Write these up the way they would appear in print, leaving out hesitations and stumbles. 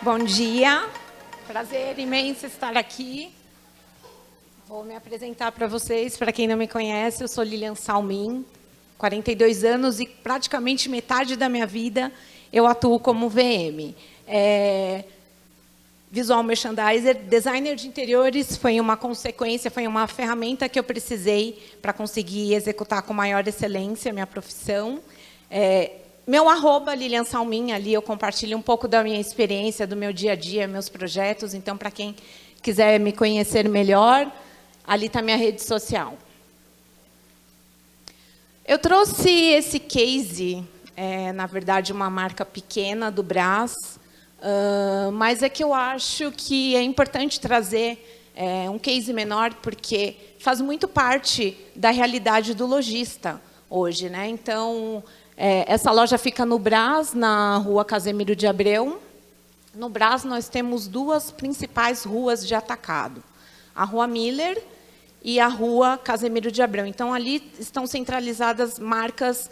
Bom dia, prazer imenso estar aqui. Vou me apresentar para vocês, para quem não me conhece, eu sou Lilian Salmin, 42 anos e praticamente metade da minha vida eu atuo como VM. Visual Merchandiser, designer de interiores foi uma consequência, foi uma ferramenta que eu precisei para conseguir executar com maior excelência a minha profissão. Meu @ Lilian Salmin, ali eu compartilho um pouco da minha experiência, do meu dia a dia, meus projetos. Então, para quem quiser me conhecer melhor, ali está minha rede social. Eu trouxe esse case, na verdade, uma marca pequena do Brás, mas é que eu acho que é importante trazer um case menor, porque faz muito parte da realidade do lojista hoje, né? Então, essa loja fica no Brás, na rua Casemiro de Abreu. No Brás, nós temos duas principais ruas de atacado. A Rua Miller e a Rua Casemiro de Abreu. Então, ali estão centralizadas marcas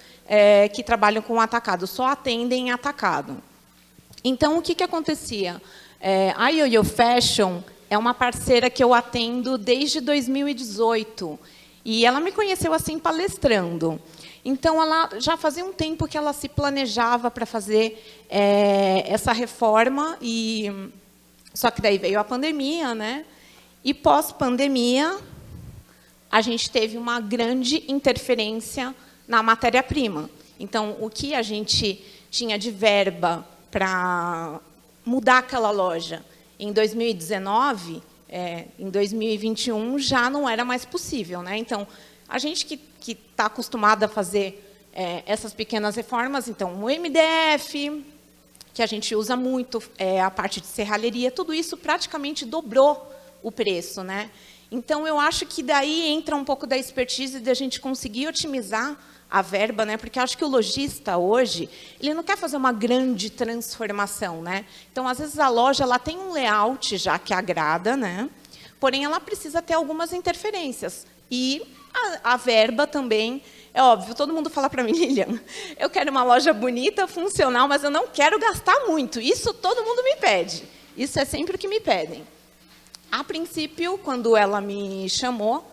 que trabalham com atacado, só atendem atacado. Então, o que acontecia? A Yoyo Fashion é uma parceira que eu atendo desde 2018. E ela me conheceu assim, palestrando. Então, ela já fazia um tempo que ela se planejava para fazer essa reforma. Só que daí veio a pandemia, né? E, pós-pandemia, a gente teve uma grande interferência na matéria-prima. Então, o que a gente tinha de verba para mudar aquela loja em 2019, em 2021, já não era mais possível, né? Então, a gente que está acostumado a fazer essas pequenas reformas, então, o MDF, que a gente usa muito, a parte de serralheria, tudo isso praticamente dobrou o preço, né? Então, eu acho que daí entra um pouco da expertise de a gente conseguir otimizar a verba, né? Porque acho que o lojista hoje, ele não quer fazer uma grande transformação, né? Então, às vezes a loja ela tem um layout já que agrada, né? Porém ela precisa ter algumas interferências. E a verba também, é óbvio, todo mundo fala para mim, Lilian, eu quero uma loja bonita, funcional, mas eu não quero gastar muito. Isso todo mundo me pede. Isso é sempre o que me pedem. A princípio, quando ela me chamou,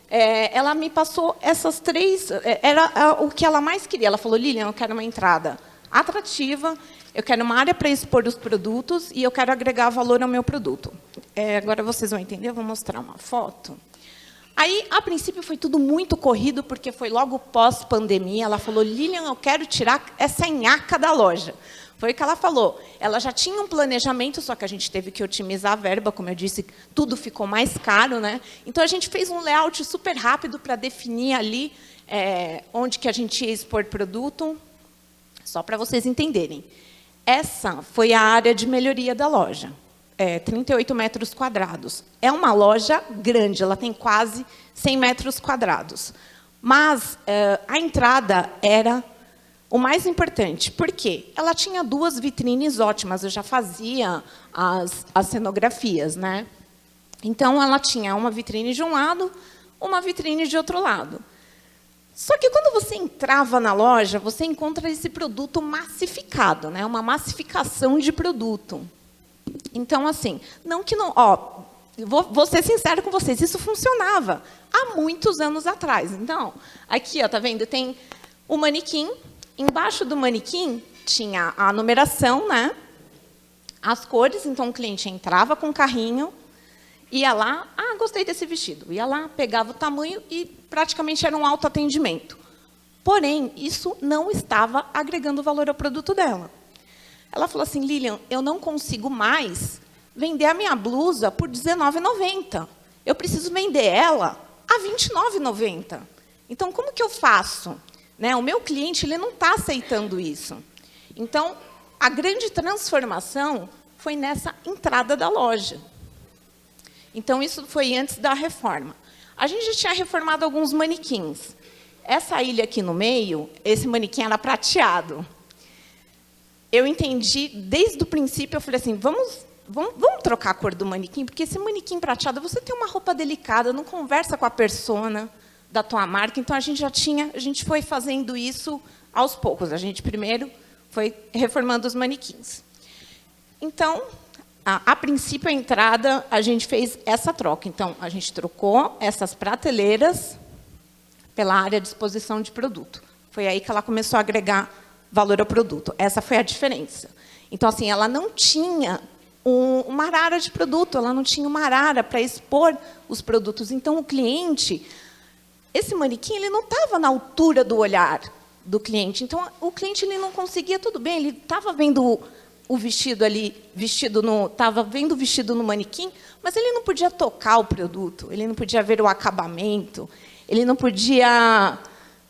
ela me passou essas três, era o que ela mais queria. Ela falou, Lilian, eu quero uma entrada atrativa, eu quero uma área para expor os produtos e eu quero agregar valor ao meu produto. Agora vocês vão entender, eu vou mostrar uma foto. Aí, a princípio, foi tudo muito corrido, porque foi logo pós-pandemia. Ela falou, Lilian, eu quero tirar essa nhaca da loja. Foi o que ela falou. Ela já tinha um planejamento, só que a gente teve que otimizar a verba, como eu disse, tudo ficou mais caro, né? Então, a gente fez um layout super rápido para definir ali onde que a gente ia expor produto, só para vocês entenderem. Essa foi a área de melhoria da loja, 38 metros quadrados. É uma loja grande, ela tem quase 100 metros quadrados. Mas a entrada era o mais importante. Por quê? Ela tinha duas vitrines ótimas, eu já fazia as cenografias, né? Então, ela tinha uma vitrine de um lado, uma vitrine de outro lado. Só que, quando você entrava na loja, você encontra esse produto massificado, né? Uma massificação de produto. Então, assim, não que não... vou ser sincera com vocês, isso funcionava há muitos anos atrás. Então, aqui, tá vendo? Tem o manequim. Embaixo do manequim tinha a numeração, né? As cores, então o cliente entrava com o carrinho, ia lá, gostei desse vestido. Ia lá, pegava o tamanho e praticamente era um autoatendimento. Porém, isso não estava agregando valor ao produto dela. Ela falou assim, Lilian, eu não consigo mais vender a minha blusa por R$19,90. Eu preciso vender ela a R$29,90. Então, como que eu faço? Né? O meu cliente ele não está aceitando isso. Então, a grande transformação foi nessa entrada da loja. Então, isso foi antes da reforma. A gente já tinha reformado alguns manequins. Essa ilha aqui no meio, esse manequim era prateado. Eu entendi, desde o princípio, eu falei assim, vamos trocar a cor do manequim, porque esse manequim prateado, você tem uma roupa delicada, não conversa com a persona da tua marca. Então, a gente foi fazendo isso aos poucos. A gente primeiro foi reformando os manequins. Então, a princípio, a entrada, a gente fez essa troca. Então, a gente trocou essas prateleiras pela área de exposição de produto. Foi aí que ela começou a agregar valor ao produto. Essa foi a diferença. Então, assim, ela não tinha uma arara de produto, ela não tinha uma arara para expor os produtos. Então, o cliente, esse manequim, ele não estava na altura do olhar do cliente. Então, o cliente ele não conseguia, tudo bem, ele estava vendo o vestido ali, estava vendo o vestido no manequim, mas ele não podia tocar o produto, ele não podia ver o acabamento, ele não podia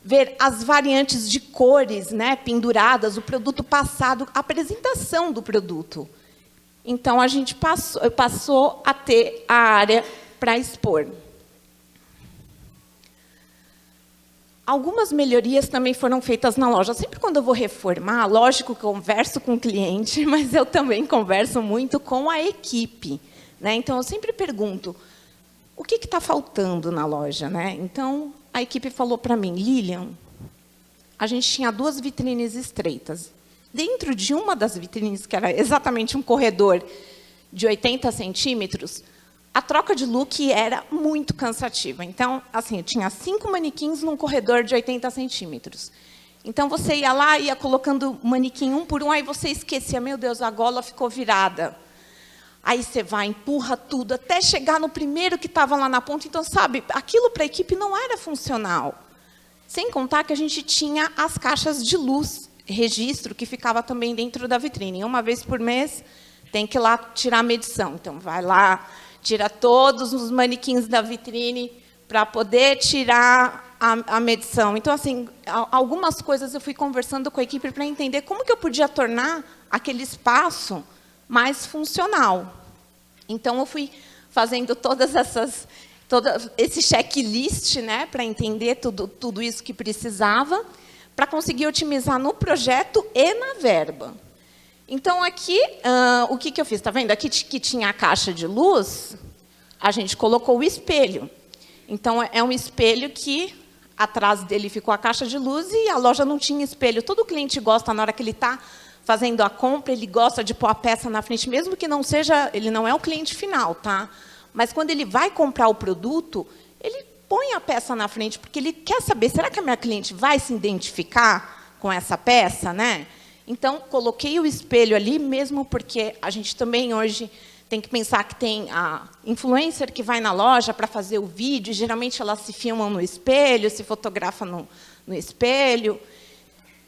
ver as variantes de cores, né, penduradas, o produto passado, a apresentação do produto. Então, a gente passou a ter a área para expor. Algumas melhorias também foram feitas na loja. Sempre quando eu vou reformar, lógico que eu converso com o cliente, mas eu também converso muito com a equipe, né? Então, eu sempre pergunto, o que está faltando na loja, né? Então, a equipe falou para mim, Lilian, a gente tinha 2 vitrines estreitas. Dentro de uma das vitrines, que era exatamente um corredor de 80 centímetros, a troca de look era muito cansativa. Então, assim, eu tinha 5 manequins num corredor de 80 centímetros. Então, você ia lá, ia colocando manequim um por um, aí você esquecia, meu Deus, a gola ficou virada. Aí você vai, empurra tudo, até chegar no primeiro que estava lá na ponta. Então, sabe, aquilo para a equipe não era funcional. Sem contar que a gente tinha as caixas de luz, registro, que ficava também dentro da vitrine. Uma vez por mês, tem que ir lá tirar a medição. Então, vai lá, tira todos os manequins da vitrine para poder tirar a medição. Então, assim, algumas coisas eu fui conversando com a equipe para entender como que eu podia tornar aquele espaço mais funcional. Então, eu fui fazendo todo esse checklist, né, para entender tudo isso que precisava, para conseguir otimizar no projeto e na verba. Então, aqui, o que eu fiz? Está vendo? Aqui que tinha a caixa de luz, a gente colocou o espelho. Então, é um espelho que, atrás dele ficou a caixa de luz e a loja não tinha espelho. Todo cliente gosta, na hora que ele está fazendo a compra, ele gosta de pôr a peça na frente, mesmo que não seja, ele não é o cliente final, tá? Mas, quando ele vai comprar o produto, ele põe a peça na frente, porque ele quer saber, será que a minha cliente vai se identificar com essa peça, né? Então, coloquei o espelho ali, mesmo porque a gente também hoje tem que pensar que tem a influencer que vai na loja para fazer o vídeo, geralmente elas se filmam no espelho, se fotografam no espelho.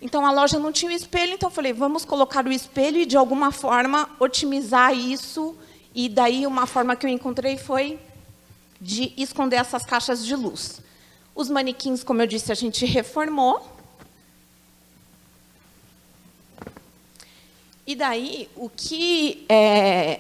Então, a loja não tinha o espelho, então eu falei, vamos colocar o espelho e, de alguma forma, otimizar isso. E daí, uma forma que eu encontrei foi de esconder essas caixas de luz. Os manequins, como eu disse, a gente reformou. E daí, o que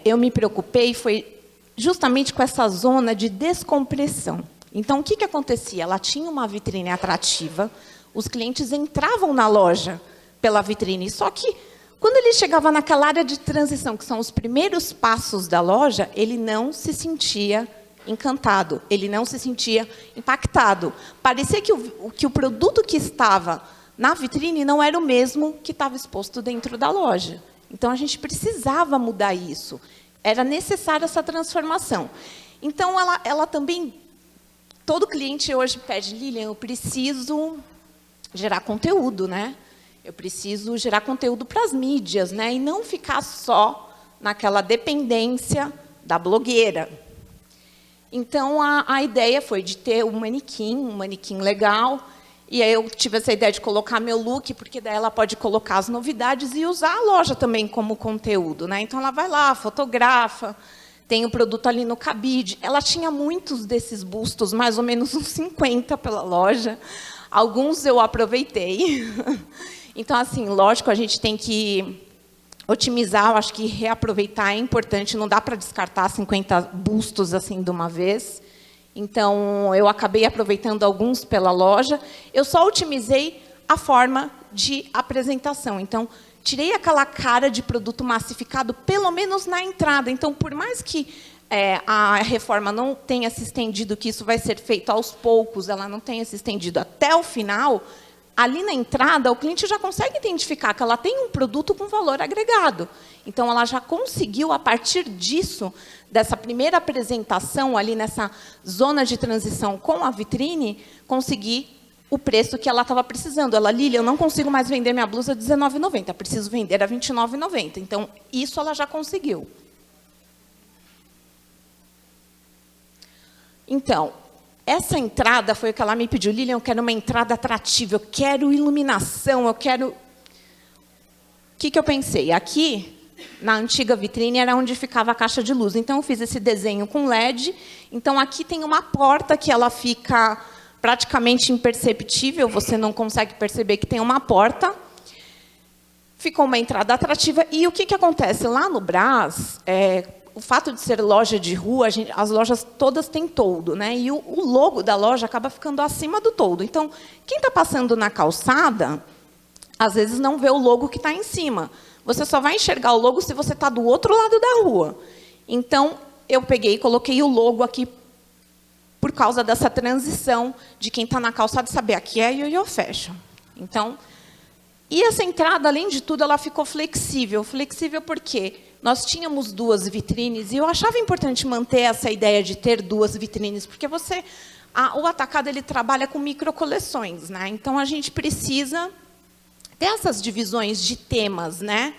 eu me preocupei foi justamente com essa zona de descompressão. Então, o que acontecia? Ela tinha uma vitrine atrativa, os clientes entravam na loja pela vitrine, só que, quando ele chegava naquela área de transição, que são os primeiros passos da loja, ele não se sentia encantado, ele não se sentia impactado. Parecia que o produto que estava na vitrine não era o mesmo que estava exposto dentro da loja. Então, a gente precisava mudar isso. Era necessária essa transformação. Então, ela também... Todo cliente hoje pede, Lilian, eu preciso gerar conteúdo, né? Eu preciso gerar conteúdo para as mídias, né? E não ficar só naquela dependência da blogueira. Então, a ideia foi de ter um manequim legal. E aí eu tive essa ideia de colocar meu look, porque daí ela pode colocar as novidades e usar a loja também como conteúdo, né? Então, ela vai lá, fotografa, tem o produto ali no cabide. Ela tinha muitos desses bustos, mais ou menos uns 50 pela loja. Alguns eu aproveitei. Então, assim, lógico, a gente tem que otimizar, eu acho que reaproveitar é importante, não dá para descartar 50 bustos assim de uma vez. Então, eu acabei aproveitando alguns pela loja. Eu só otimizei a forma de apresentação. Então, tirei aquela cara de produto massificado, pelo menos na entrada. Então, por mais que a reforma não tenha se estendido, que isso vai ser feito aos poucos, ela não tenha se estendido até o final, ali na entrada, o cliente já consegue identificar que ela tem um produto com valor agregado. Então, ela já conseguiu, a partir disso, dessa primeira apresentação, ali nessa zona de transição com a vitrine, conseguir o preço que ela estava precisando. Ela, Lília, eu não consigo mais vender minha blusa a R$19,90, preciso vender a R$29,90. Então, isso ela já conseguiu. Então, essa entrada foi o que ela me pediu. Lilian, eu quero uma entrada atrativa, eu quero iluminação, eu quero... O que eu pensei? Aqui, na antiga vitrine, era onde ficava a caixa de luz. Então, eu fiz esse desenho com LED. Então, aqui tem uma porta que ela fica praticamente imperceptível, você não consegue perceber que tem uma porta. Ficou uma entrada atrativa. E o que acontece? Lá no Brás, o fato de ser loja de rua, as lojas todas têm toldo, né? E o logo da loja acaba ficando acima do toldo. Então, quem está passando na calçada, às vezes não vê o logo que está em cima. Você só vai enxergar o logo se você está do outro lado da rua. Então, eu peguei e coloquei o logo aqui por causa dessa transição de quem está na calçada saber aqui é Ioiô Fashion. Então, e essa entrada, além de tudo, ela ficou flexível. Flexível porque nós tínhamos 2 vitrines, e eu achava importante manter essa ideia de ter 2 vitrines, porque o atacado ele trabalha com microcoleções, né? Então, a gente precisa ter essas divisões de temas, né?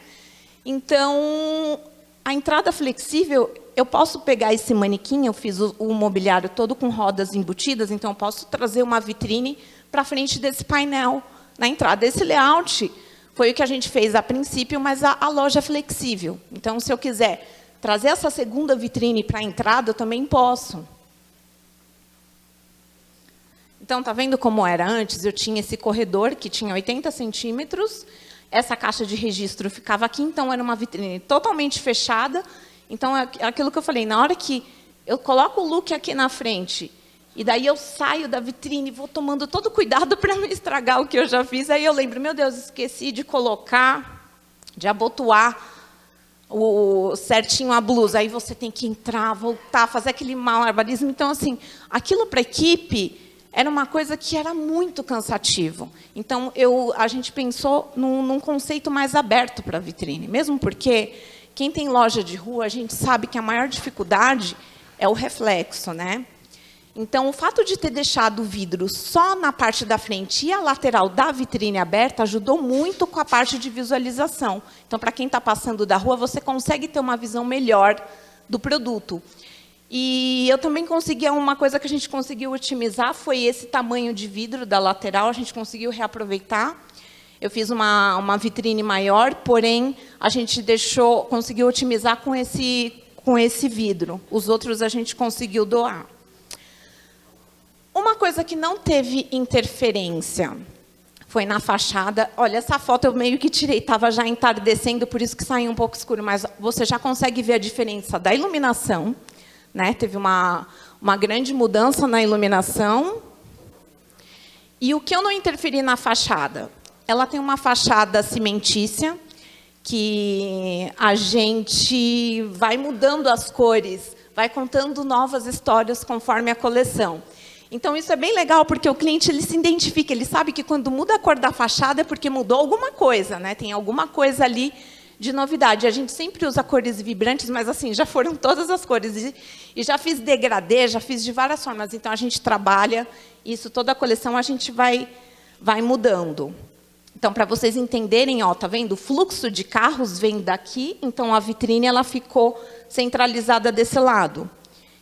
Então, a entrada flexível, eu posso pegar esse manequim, eu fiz o mobiliário todo com rodas embutidas, então eu posso trazer uma vitrine para frente desse painel na entrada. Esse layout foi o que a gente fez a princípio, mas a loja é flexível. Então, se eu quiser trazer essa segunda vitrine para a entrada, eu também posso. Então, está vendo como era antes? Eu tinha esse corredor que tinha 80 centímetros, essa caixa de registro ficava aqui, então era uma vitrine totalmente fechada. Então, é aquilo que eu falei, na hora que eu coloco o look aqui na frente, e daí eu saio da vitrine e vou tomando todo cuidado para não estragar o que eu já fiz. Aí eu lembro, meu Deus, esqueci de colocar, de abotoar certinho a blusa. Aí você tem que entrar, voltar, fazer aquele malabarismo. Então, assim, aquilo para a equipe era uma coisa que era muito cansativo. Então, a gente pensou num conceito mais aberto para a vitrine. Mesmo porque quem tem loja de rua, a gente sabe que a maior dificuldade é o reflexo, né? Então, o fato de ter deixado o vidro só na parte da frente e a lateral da vitrine aberta ajudou muito com a parte de visualização. Então, para quem está passando da rua, você consegue ter uma visão melhor do produto. E eu também consegui, uma coisa que a gente conseguiu otimizar foi esse tamanho de vidro da lateral, a gente conseguiu reaproveitar. Eu fiz uma vitrine maior, porém, a gente conseguiu otimizar com esse vidro. Os outros a gente conseguiu doar. Uma coisa que não teve interferência foi na fachada. Olha, essa foto eu meio que tirei, estava já entardecendo, por isso que saiu um pouco escuro, mas você já consegue ver a diferença da iluminação, né? Teve uma grande mudança na iluminação. E o que eu não interferi na fachada? Ela tem uma fachada cimentícia, que a gente vai mudando as cores, vai contando novas histórias conforme a coleção. Então, isso é bem legal, porque o cliente ele se identifica, ele sabe que quando muda a cor da fachada é porque mudou alguma coisa, né? Tem alguma coisa ali de novidade. A gente sempre usa cores vibrantes, mas assim, já foram todas as cores. E já fiz degradê, já fiz de várias formas. Então, a gente trabalha isso, toda a coleção a gente vai mudando. Então, para vocês entenderem, ó, tá vendo? O fluxo de carros vem daqui, então a vitrine ela ficou centralizada desse lado.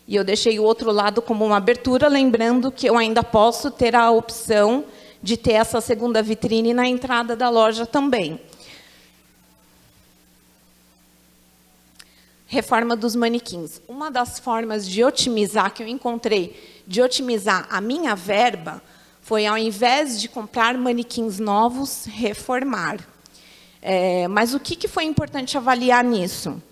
E eu deixei o outro lado como uma abertura, lembrando que eu ainda posso ter a opção de ter essa segunda vitrine na entrada da loja também. Reforma dos manequins. Uma das formas de otimizar, que eu encontrei, de otimizar a minha verba, foi, ao invés de comprar manequins novos, reformar. Mas o que foi importante avaliar nisso?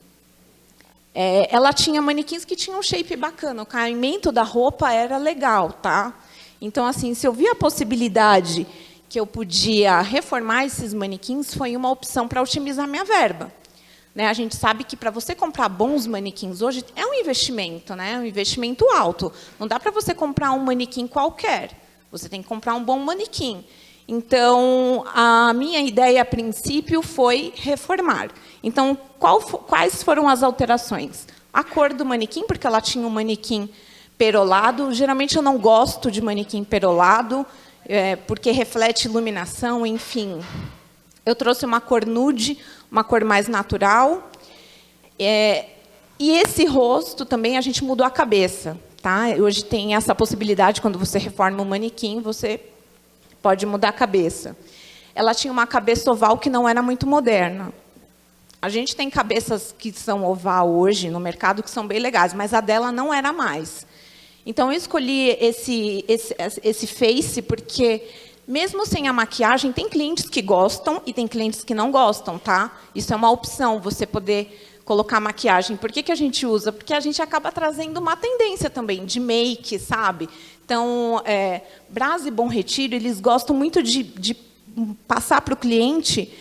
Ela tinha manequins que tinham um shape bacana, o caimento da roupa era legal, tá? Então, assim, se eu vi a possibilidade que eu podia reformar esses manequins, foi uma opção para otimizar minha verba. Né? A gente sabe que para você comprar bons manequins hoje é um investimento, né? Um investimento alto. Não dá para você comprar um manequim qualquer. Você tem que comprar um bom manequim. Então, a minha ideia, a princípio, foi reformar. Então, quais foram as alterações? A cor do manequim, porque ela tinha um manequim perolado. Geralmente, eu não gosto de manequim perolado, porque reflete iluminação, enfim. Eu trouxe uma cor nude, uma cor mais natural. E esse rosto também, a gente mudou a cabeça. Tá? Hoje tem essa possibilidade, quando você reforma um manequim, você pode mudar a cabeça. Ela tinha uma cabeça oval que não era muito moderna. A gente tem cabeças que são oval hoje no mercado que são bem legais, mas a dela não era mais. Então, eu escolhi esse face porque, mesmo sem a maquiagem, tem clientes que gostam e tem clientes que não gostam. Tá? Isso é uma opção, você poder colocar maquiagem. Por que a gente usa? Porque a gente acaba trazendo uma tendência também de make, sabe? Então, Brás e Bom Retiro, eles gostam muito de passar para o cliente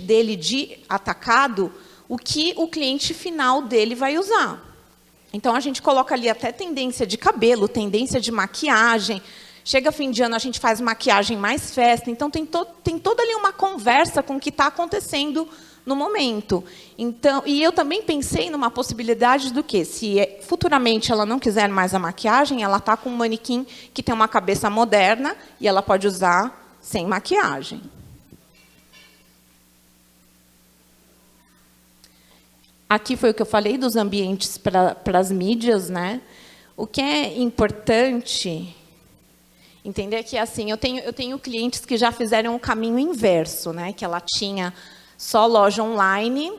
dele de atacado, o que o cliente final dele vai usar. Então, a gente coloca ali até tendência de cabelo, tendência de maquiagem. Chega fim de ano, a gente faz maquiagem mais festa. Então, tem toda ali uma conversa com o que está acontecendo no momento. Então, e eu também pensei numa possibilidade do quê? Se futuramente ela não quiser mais a maquiagem, ela está com um manequim que tem uma cabeça moderna e ela pode usar sem maquiagem. Aqui foi o que eu falei dos ambientes para as mídias, né? O que é importante entender que, assim, eu tenho clientes que já fizeram o caminho inverso, né? Que ela tinha só loja online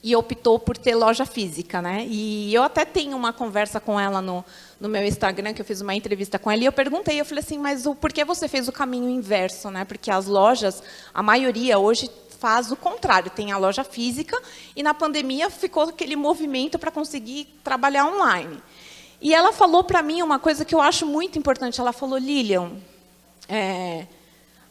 e optou por ter loja física, né? E eu até tenho uma conversa com ela no meu Instagram, que eu fiz uma entrevista com ela, e eu perguntei, eu falei assim, mas por que você fez o caminho inverso, né? Porque as lojas, a maioria hoje faz o contrário, tem a loja física, e na pandemia ficou aquele movimento para conseguir trabalhar online. E ela falou para mim uma coisa que eu acho muito importante. Ela falou, Lilian,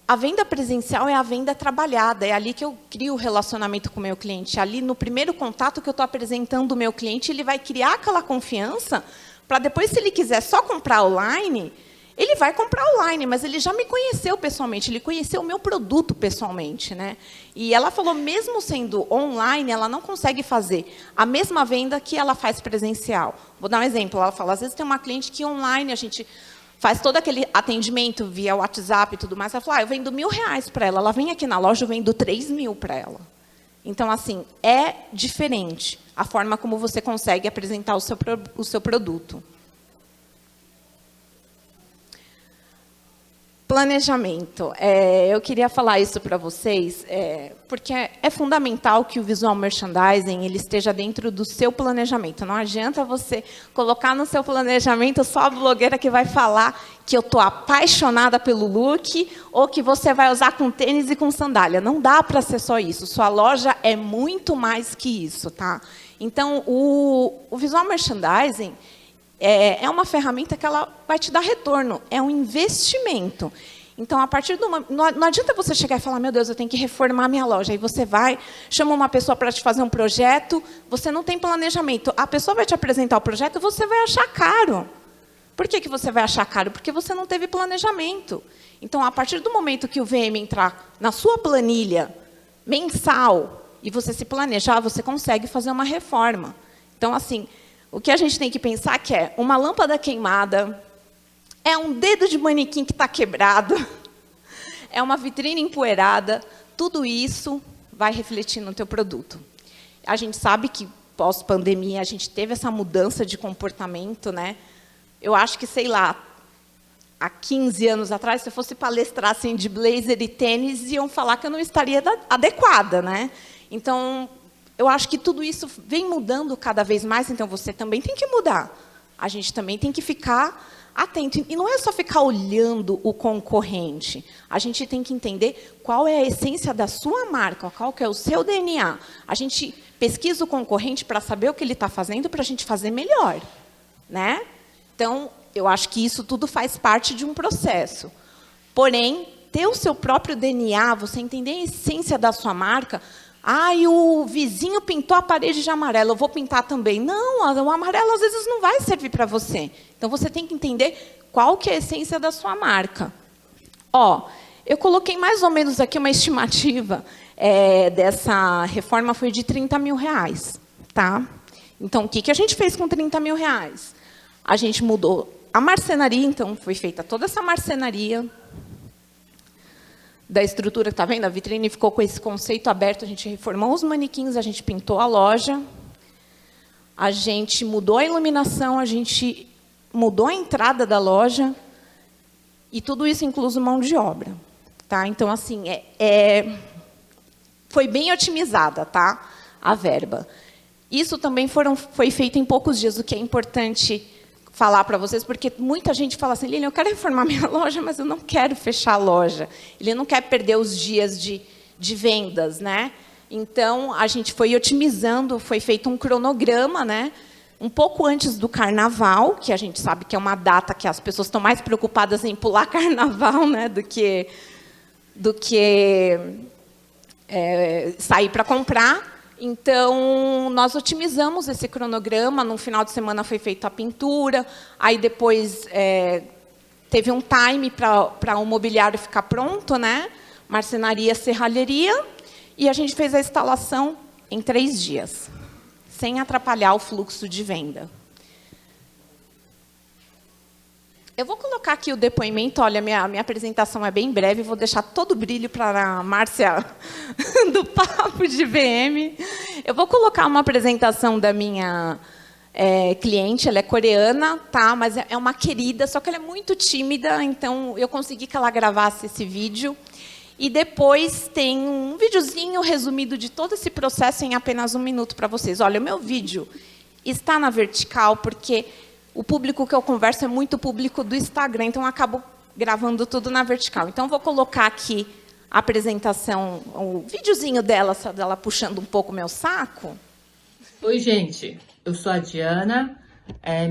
a venda presencial é a venda trabalhada. É ali que eu crio o relacionamento com o meu cliente. Ali, no primeiro contato que eu estou apresentando o meu cliente, ele vai criar aquela confiança para depois, se ele quiser só comprar online, ele vai comprar online, mas ele já me conheceu pessoalmente, ele conheceu o meu produto pessoalmente, né? E ela falou, mesmo sendo online, ela não consegue fazer a mesma venda que ela faz presencial. Vou dar um exemplo. Ela fala, às vezes tem uma cliente que online a gente faz todo aquele atendimento via WhatsApp e tudo mais. Ela fala, eu vendo R$1.000 para ela. Ela vem aqui na loja, eu vendo 3.000 para ela. Então, assim, é diferente a forma como você consegue apresentar o seu produto. Planejamento. Eu queria falar isso para vocês, porque é fundamental que o visual merchandising ele esteja dentro do seu planejamento. Não adianta você colocar no seu planejamento só a blogueira que vai falar que eu estou apaixonada pelo look ou que você vai usar com tênis e com sandália. Não dá para ser só isso. Sua loja é muito mais que isso. Tá? Então, o visual merchandising é uma ferramenta que ela vai te dar retorno, é um investimento. Então, a partir do momento, não adianta você chegar e falar, meu Deus, eu tenho que reformar minha loja. Aí você vai, chama uma pessoa para te fazer um projeto, você não tem planejamento. A pessoa vai te apresentar o projeto, você vai achar caro. Por que você vai achar caro? Porque você não teve planejamento. Então, a partir do momento que o VM entrar na sua planilha mensal e você se planejar, você consegue fazer uma reforma. Então, assim, o que a gente tem que pensar que é uma lâmpada queimada, é um dedo de manequim que está quebrado, é uma vitrine empoeirada, tudo isso vai refletir no teu produto. A gente sabe que, pós-pandemia, a gente teve essa mudança de comportamento, né? Eu acho que, sei lá, há 15 anos atrás, se eu fosse palestrar assim, de blazer e tênis, iam falar que eu não estaria adequada, né? Então, eu acho que tudo isso vem mudando cada vez mais, então você também tem que mudar. A gente também tem que ficar atento. E não é só ficar olhando o concorrente. A gente tem que entender qual é a essência da sua marca, qual que é o seu DNA. A gente pesquisa o concorrente para saber o que ele está fazendo para a gente fazer melhor. Né? Então, eu acho que isso tudo faz parte de um processo. Porém, ter o seu próprio DNA, você entender a essência da sua marca. E o vizinho pintou a parede de amarelo, eu vou pintar também. Não, o amarelo às vezes não vai servir para você. Então, você tem que entender qual que é a essência da sua marca. Ó, eu coloquei mais ou menos aqui uma estimativa dessa reforma foi de R$30 mil, tá? Então, o que a gente fez com R$30 mil? A gente mudou a marcenaria, então foi feita toda essa marcenaria da estrutura, está vendo? A vitrine ficou com esse conceito aberto, a gente reformou os manequins, a gente pintou a loja, a gente mudou a iluminação, a gente mudou a entrada da loja, e tudo isso incluso mão de obra. Tá? Então, assim, foi bem otimizada, tá? A verba. Isso também foi feito em poucos dias, o que é importante falar para vocês, porque muita gente fala assim, Lilian, eu quero reformar minha loja, mas eu não quero fechar a loja. Ele não quer perder os dias de vendas, né? Então, a gente foi otimizando, foi feito um cronograma, né? Um pouco antes do Carnaval, que a gente sabe que é uma data que as pessoas estão mais preocupadas em pular Carnaval, né? do que sair para comprar. Então, nós otimizamos esse cronograma. No final de semana foi feita a pintura, aí depois teve um time para o mobiliário ficar pronto, né? Marcenaria, serralheria, e a gente fez a instalação em 3 dias, sem atrapalhar o fluxo de venda. Eu vou colocar aqui o depoimento. Olha, minha apresentação é bem breve, vou deixar todo o brilho para a Márcia do Papo de VM. Eu vou colocar uma apresentação da minha cliente, ela é coreana, tá? Mas é uma querida, só que ela é muito tímida, então eu consegui que ela gravasse esse vídeo. E depois tem um videozinho resumido de todo esse processo em apenas 1 minuto para vocês. Olha, o meu vídeo está na vertical, porque o público que eu converso é muito público do Instagram, então eu acabo gravando tudo na vertical. Então, vou colocar aqui a apresentação, o videozinho dela, só dela puxando um pouco o meu saco. Oi, gente. Eu sou a Diana.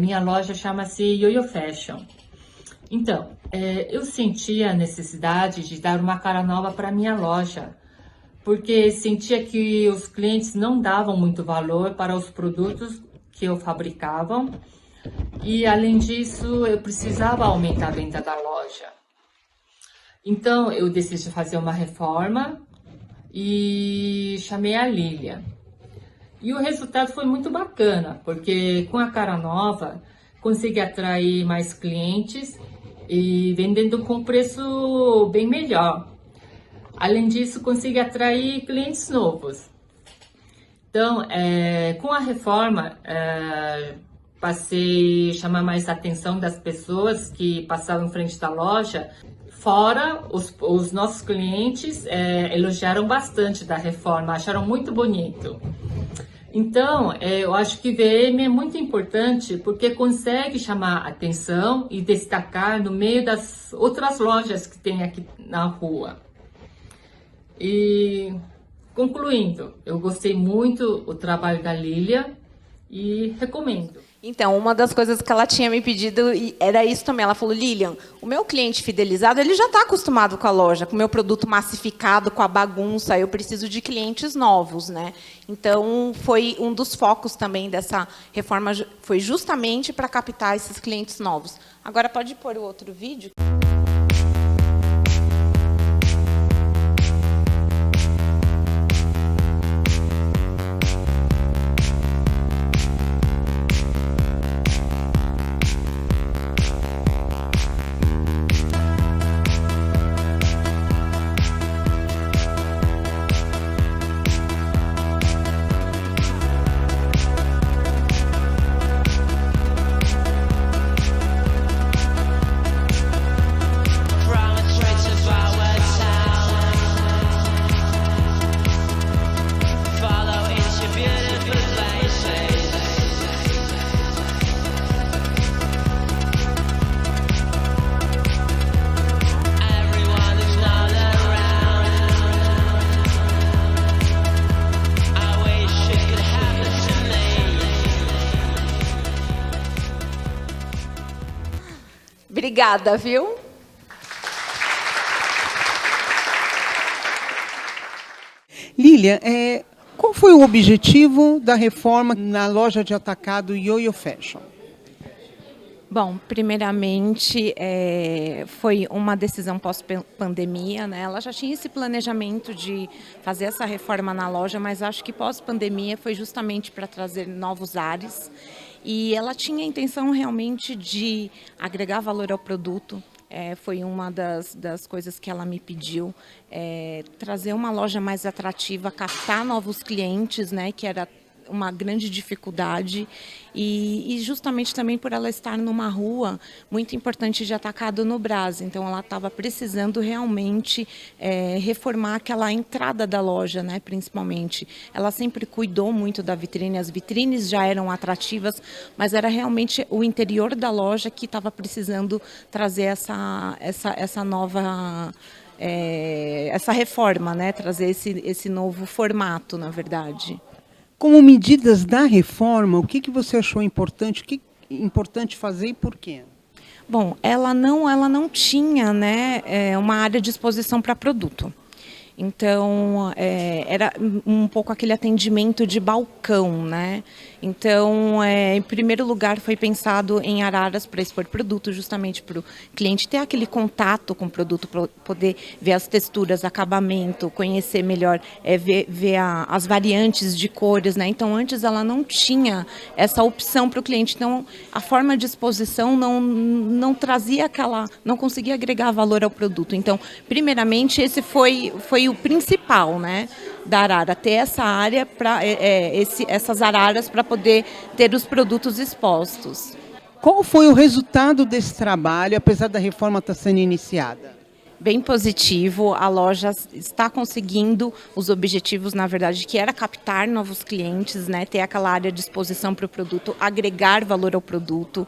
Minha loja chama-se Yoyo Fashion. Então, eu senti a necessidade de dar uma cara nova para a minha loja, porque sentia que os clientes não davam muito valor para os produtos que eu fabricava. E, além disso, eu precisava aumentar a venda da loja. Então, eu decidi fazer uma reforma e chamei a Lilian. E o resultado foi muito bacana, porque com a cara nova, consegui atrair mais clientes e vendendo com preço bem melhor. Além disso, consegui atrair clientes novos. Então, com a reforma, passei a chamar mais a atenção das pessoas que passavam em frente da loja. Fora, os nossos clientes elogiaram bastante da reforma, acharam muito bonito. Então, eu acho que VM é muito importante porque consegue chamar a atenção e destacar no meio das outras lojas que tem aqui na rua. E, concluindo, eu gostei muito do trabalho da Lilian e recomendo. Então, uma das coisas que ela tinha me pedido era isso também. Ela falou, Lilian, o meu cliente fidelizado, ele já está acostumado com a loja, com o meu produto massificado, com a bagunça, eu preciso de clientes novos, né? Então, foi um dos focos também dessa reforma, foi justamente para captar esses clientes novos. Agora, pode pôr o outro vídeo? Obrigada, viu? Lilian, qual foi o objetivo da reforma na loja de atacado Yoyo Fashion? Bom, primeiramente, foi uma decisão pós-pandemia, né? Ela já tinha esse planejamento de fazer essa reforma na loja, mas acho que pós-pandemia foi justamente para trazer novos ares. E ela tinha a intenção realmente de agregar valor ao produto. Foi uma das coisas que ela me pediu, trazer uma loja mais atrativa, captar novos clientes, né? Que era uma grande dificuldade e justamente também por ela estar numa rua muito importante de atacado no Brás, então ela estava precisando realmente reformar aquela entrada da loja, né, principalmente. Ela sempre cuidou muito da vitrine, as vitrines já eram atrativas, mas era realmente o interior da loja que estava precisando trazer essa nova essa reforma, né, trazer esse novo formato, na verdade. Como medidas da reforma, o que você achou importante? O que é importante fazer e por quê? Bom, ela não tinha, né, uma área de exposição para produto. Então, era um pouco aquele atendimento de balcão, né? Então, em primeiro lugar, foi pensado em araras para expor produto, justamente para o cliente ter aquele contato com o produto, para poder ver as texturas, acabamento, conhecer melhor, ver as variantes de cores, né? Então, antes ela não tinha essa opção para o cliente. Então, a forma de exposição não trazia não conseguia agregar valor ao produto. Então, primeiramente, esse foi o principal, né, da arara, ter essa área essas araras para poder ter os produtos expostos. Qual foi o resultado desse trabalho, apesar da reforma estar sendo iniciada? Bem positivo, a loja está conseguindo os objetivos, na verdade, que era captar novos clientes, né, ter aquela área de exposição para o produto, agregar valor ao produto.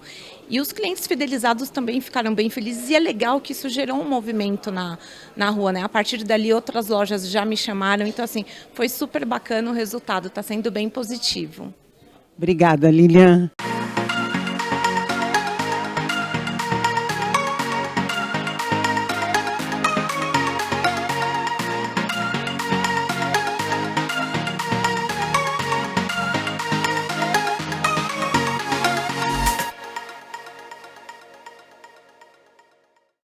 E os clientes fidelizados também ficaram bem felizes e é legal que isso gerou um movimento na rua, né? A partir dali outras lojas já me chamaram, então assim, foi super bacana o resultado, está sendo bem positivo. Obrigada, Lilian.